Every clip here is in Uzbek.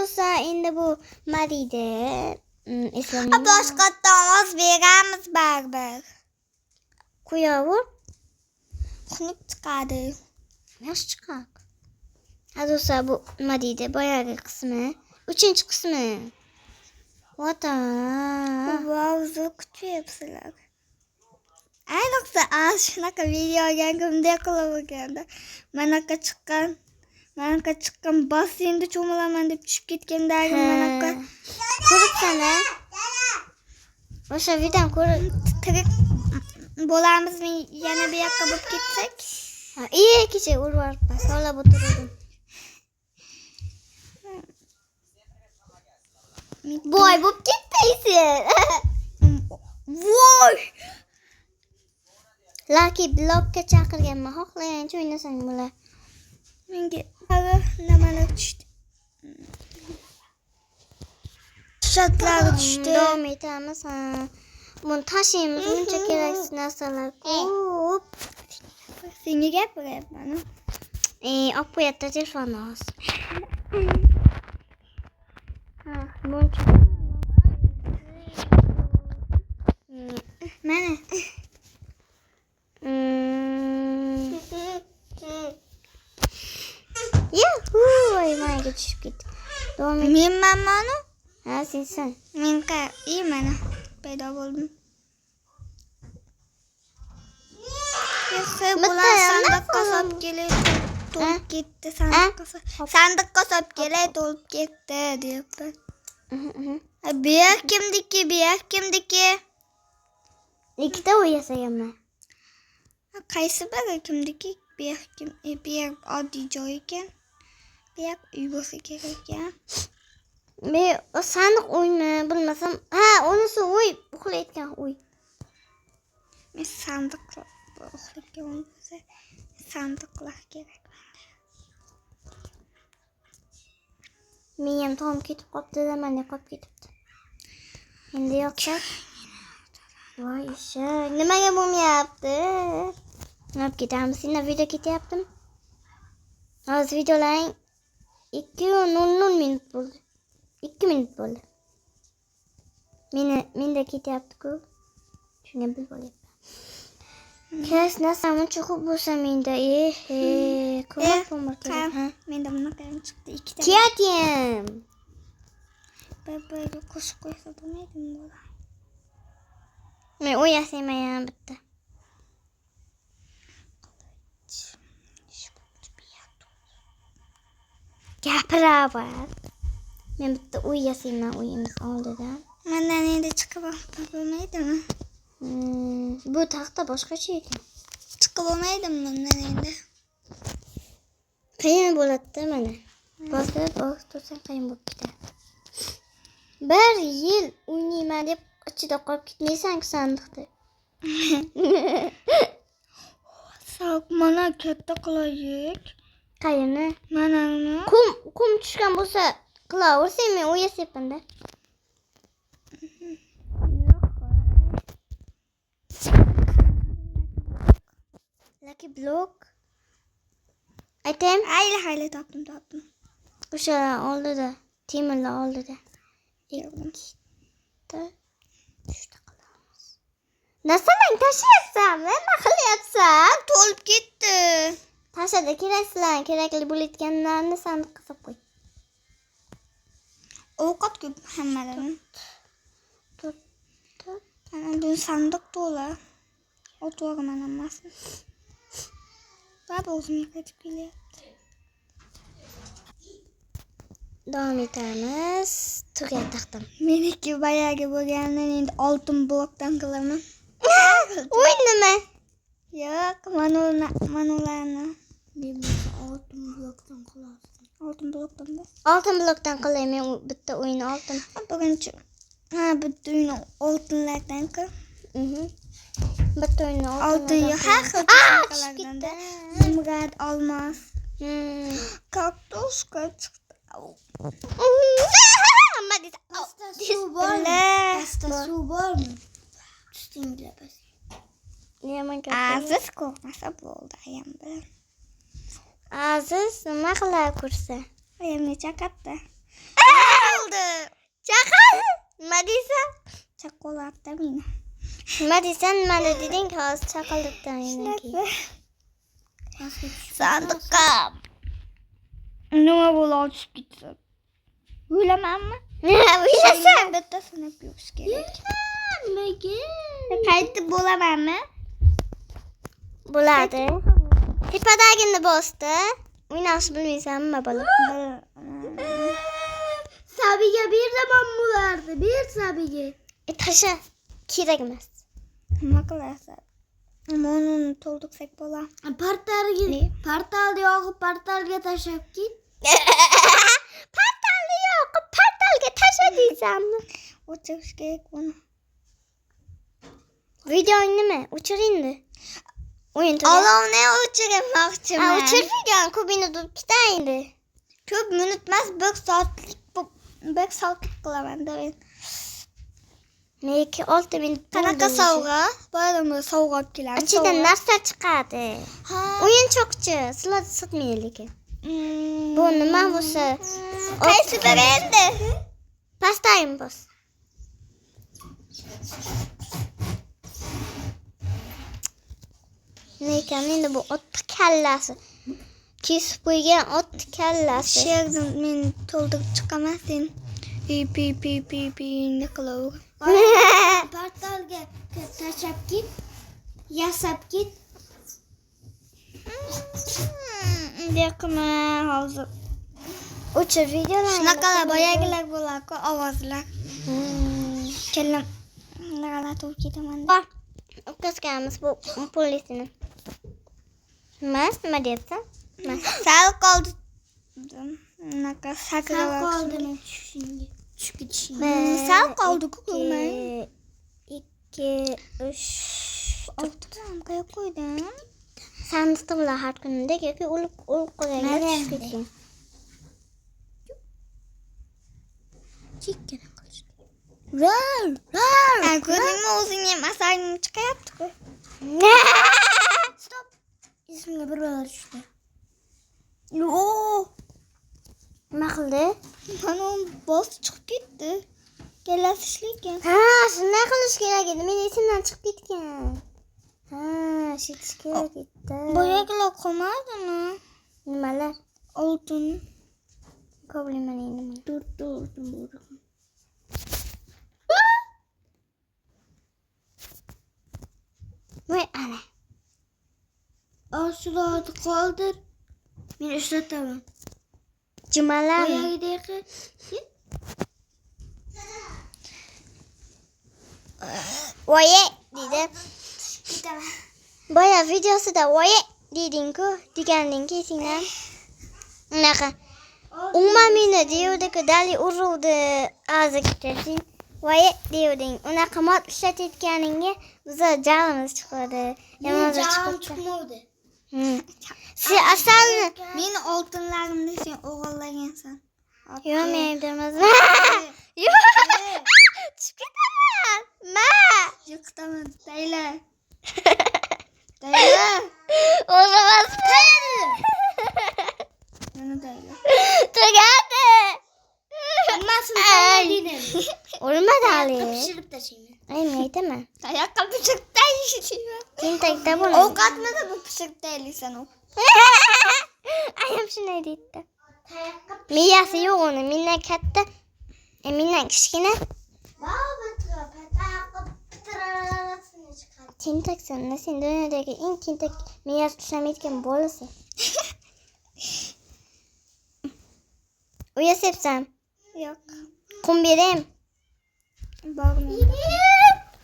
bo'lsa, endi bu nima deydi? Eslamayman. Boshqatdan oz beramiz baribir. Qo'yaver. Xunuk chiqadi. Yaxshi chiqaq. Hazosa bu nima deydi? Boyagi qismi, 3-qismi. Vata. Vauzu kutyapsizlar. Ayniqsa shunaqa videoga kimda qilaverganda. Manaka chiqqan basseynda cho'milaman deb tushib ketgandagi manaka. Ko'ribsan-a? O'sha videoni ko'rib tirik bo'lamizmi? Yana bu yoqqa bo'lib ketsak? Kecha urib solab o'tirdim. Boy bo'lib ketdaysan. Voy! Lucky Block'ga chaqirganman. Xohlagancha o'ynasang bo'lar. Menga nimalar tushdi? Shotlar tushdi. Davom etamiz. Buni tashlaymiz. Buncha keraksiz narsalar ko'p. Senga gapiryapman. Olib qo'yapti telefonni hozir. Buncha. Mana. Yuhu, mayga tushib ketdi. Men mamani? Ha, sensan. Men mana paydo bo'ldim. Bular sandiqqa solib keladi. To'lib ketdi sandiqqa. Sandiqqa solib keladi, to'lib ketdi deyapti. Bu kimniki? Ikkita uy yasaganman. Qaysi biri kimniki? Bu yer oddiy joy ekan. Bu yer uy bo'lsa kerak ekan. O sandiq uymi, bilmasam. Unisi uy, uxlayotgan uy. Men sandiqlar uxlayotgan bo'lsa, sandiqlar kerak. Men ham tom ketib qopti-da, mana qolib ketibdi. Endi yo'qsa. Voy eshak, nimaga bo'lmayapti? Nima ketamiz? Senda video ketyaptimi? Hozir videolaring 2:00 minut bo'ldi. 2 minut bo'ldi. Menda ketyapti-ku. Shunga bilib olyapman. Kes narsam uncha ko'p bo'lsa menda, ko'mir kerak. Menda bunaqa ham chiqdi, ikkita. Ketyaptim. Bir-biriga qo'shib qo'ysa bo'lmaydimi bola? Men o'yasayman bitta. Gapiraver. Men bitta uy yasayman uyimiz oldidan. Mendan endi chiqib bo'lmaydimi? Bu taxta boshqacha ekan. Chiqib bo'lmaydimi bundan endi? Qiyin bo'ladi-da mana. Bosib tursang qiyin bo'lib ketadi. 1 yil o'ynayman deb ichida qolib ketmaysan-ku sandiqda. Saq mana katta qilaylik. Qayerni? Manani. Qum tushgan bo'lsa qilaversan, men o'yasayman-da. Lucky Block. Aytaymi? Hayli topdim. O'sha oldida, temirlar oldida. Ikkita qilamiz. Nasalang tashlayapsanmi? Nima qilyapsan? To'lib ketdi. Tashada kerakli bo'layotganlarni sandiqqa solib qo'y. Ovqat ko'p hammalarning. Ana bu sandiq to'la. O'tiraman hammasini. Baba o'zimga qaytib kelyapti. Davom etamiz. Tugat taxtim. Meniki boyagi bo'lganini endi oltin blokdan qilaman. Uy nima? Yo'q, manularni. Oltin blokdan qilasiz. Oltin blokdan qilayman bitta o'yinni oltin. Birinchi. Bitta o'yinni oltinlardan qil. Bitta o'yinni oltin yo'q. Chiqdi. Zumrad, olmos. Kartoshka chiqdi. Nima deysan? Suv bormi? Tustinglar bas. Aziz ko'rmasa bo'ldi ayam bilan. Aziz nima qilar ko'rsa? Ayam necha katta? oldu. Chaqal. Nima deysan? Chaqaloqda meni. Nima deysan? Nima deding hozir chaqaloqdan keyin? Sandiqqa. Nima bo'ladi tushib ketsa? O'ylamanmi? O'ylasan. Bitta sanab yurish kerak. Nimaga? Qaytib bo'lamanmi? Bo'ladi. Tepadagini bosdi. O'ynashni bilmaysanmi, bola? Sabiga bir zaman bo'lardi. Bir sabiga. Tasha. Kerak emas. Nima qilasan? Uni to'ldirsak bo'lar. Portalga yoqib, portalga tashlab ket. Portalni yoqib, portalga tasha deysanmi? O'chirish kerak buni. Videoing nima? O'chir endi. O'yin tugagan. Olovni o'chirmoqchiman. Ha, o'chirgan. Ko'p minut o'tib ketaydi. Ko'p minut emas, 1 soatlik qilaman da men. Nega 6 minut? Qanaqa sovg'a? Bayramda sovg'a olib kelamiz. Ichidan narsa chiqadi. Ha. O'yinchoqchi, sizlar sotmaydi lekin. Bu nima bo'lsa? Qaysi biri endi? Pastayim bos. Lekin endi bu ot kallasi. Kesib qo'ygan ot kallasi. Sherni men to'ldirib chiqaman sen. Pi ne qilaver. Portalga tashlab ket. Yasab ket. Deqma hozir. O'chir videolarni. Shunaqalar boyagilar bo'lar-ku, ovozlar. Kellam. G'alati bo'lib ketaman. O'tkazganmiz bu polisini. Nima deyapsan? Sal qoldi. Unaqa sakrab qoldimi tushishingga? Tushib ketishingga. Sal qoldi-ku, ko'rmay. 2 3 O'tdim, qo'yib qo'ydim. Sandiqda bular har kunidek yoki o'lib qo'yganlar tushib ketgan. Chekkana qilish. Rar. Ko'zingni o'zing ham asaring chiqayapti-ku. Stop. Esimga bir balo tushdi. Yo. Nima qildi? Mana bosti chiqib ketdi. Kelasiz lekin. Ha, shunday qilish kerak edi. Men esimdan chiqib ketgan. Ha, shitish kerak edi. Boyagilar qolmadimi? Nimalar? Oltin. Ko'pliman endi. Dur. Voy ana. Ashularni qoldir. Men ishlataman. Jumalar. Boyagidek. Voye dedi. Boya videosida voye deding-ku, degandan kesinglar. Unaqa. Umuman meni deyuvdi-ku, dali uruvdi og'ziga. Voye deyuvding. Unaqa mod ishlatayotganingga biza jag'imiz chiqadi. Yomon chiqmadi. Sen asalni Meni oltinlarimni sen o'g'irlagansan. Yo'q, men aytmadim. Yo'q. Chiqib ketaman. Yiqitaman, Tayla. O'zimiz. Mana Tayla. Tugadi. Hammasini Tayla dedim. O'lmadi hali. Pishirib tashlayman. Ay, men aytaman. Tayoqqa pishirib tashlayman. Tentakda bo'l. Ovqatmidi bu pishirib taylaysan u. Ayam shunday deydi. Miyasi yo'q uni, mendan katta, mendan kichkina. Tentaksan, sen dunyodagi eng tentak miyasi ishlamaydigan bolasan. Uyasapsan. Yo'q. Qum berem. Bormayman.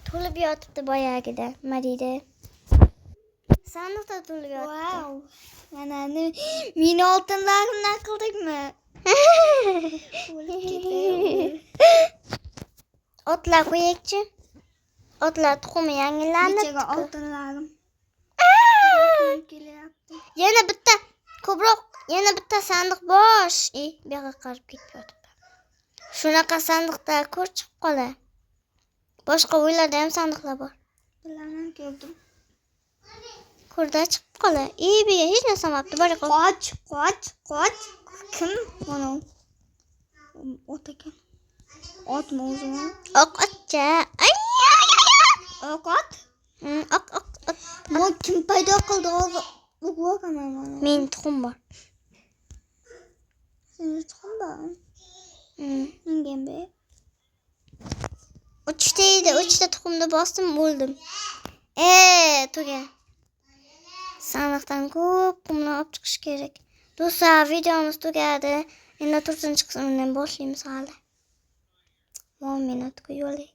To'lib yotibdi boyagida, nima deydi? Sandiqda to'lib yotibdi. Wow. Mana meni oltinlarimni qildingmi? Otlar qo'yakchi. Otlar tuxumi yangilandi. Nechaga oltinlarim? Kelyapti. Yana bitta ko'proq, yana bitta sandiq bosh. Bu yoqqa qarab ketib yotibdi. Shunaqa sandiqda ko'r chiqib qolar. Boshqa uylarda ham sandiqlar bor. Bilaman, ko'rdim. Ko'rda chiqib qolar. Biga hech narsa olmabdi. Bor qo'y. Qoch. Kim? Mana. ot ekan. Otmi o zaman? Oq otcha. Ay. Oq ot? Oq. Bu kim paydo qildi hozir? Bu ko'raman mana. Men tuxum bor. Sening tuxum bor. Menga ham ber. 3 edi. 3ta tuxumni bosdim, o'ldim. Tuga. Sandiqdan ko'p qumni olib chiqish kerak. Do'stlar, videomiz tugadi. Endi 4-chi qismdan boshlaymiz hali. 10 minutga yo'lay.